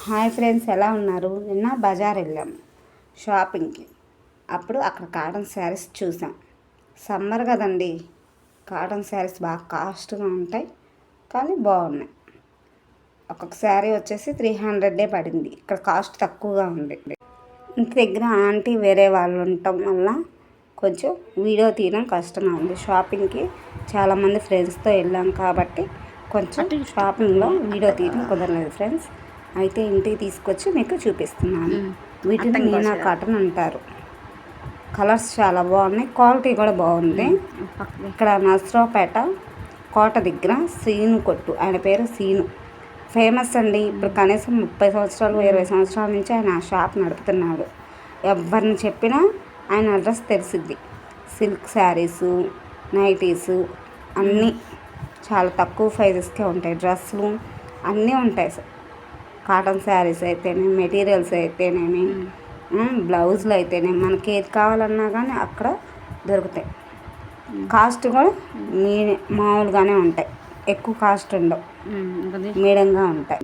Hi friends, ఎలా ఉన్నారు? నిన్న బజార్ వెళ్ళాం షాపింగ్కి. అప్పుడు అక్కడ కాటన్ శారీస్ చూసాం. సమ్మర్ కదండి, కాటన్ శారీస్ బాగా కాస్ట్గా ఉంటాయి కానీ బాగున్నాయి. ఒక్కొక్క శారీ వచ్చేసి 300 పడింది. ఇక్కడ కాస్ట్ తక్కువగా ఉంది. ఇంటి దగ్గర ఆంటీ వేరే వాళ్ళు ఉండటం వల్ల కొంచెం వీడియో తీయడం కష్టంగా ఉంది. షాపింగ్కి చాలామంది ఫ్రెండ్స్తో వెళ్ళాం కాబట్టి కొంచెం షాపింగ్లో వీడియో తీయడం కుదరలేదు ఫ్రెండ్స్. అయితే ఇంటికి తీసుకొచ్చి మీకు చూపిస్తున్నాను. వీటిని మీనా కాటన్ అంటారు. కలర్స్ చాలా బాగున్నాయి, క్వాలిటీ కూడా బాగుంది. ఇక్కడ నర్సరావుపేట కోట దగ్గర సీను కొట్టు, ఆయన పేరు సీను, ఫేమస్ అండి. ఇప్పుడు కనీసం 30 సంవత్సరాలు 20 సంవత్సరాల నుంచి ఆయన ఆ షాప్ నడుపుతున్నాడు. ఎవరిని చెప్పినా ఆయన అడ్రస్ తెలిసిద్ది. సిల్క్ శారీసు, నైటీసు అన్నీ చాలా తక్కువ ప్రైజెస్కే ఉంటాయి. డ్రెస్సులు అన్నీ ఉంటాయి. కాటన్ శారీస్ అయితేనేమి, మెటీరియల్స్ అయితేనేమి, బ్లౌజులు అయితేనేమి, మనకి ఏది కావాలన్నా కానీ అక్కడ దొరుకుతాయి. కాస్ట్ కూడా మామూలుగానే ఉంటాయి, ఎక్కువ కాస్ట్ ఉండవు, మీడియంగా ఉంటాయి.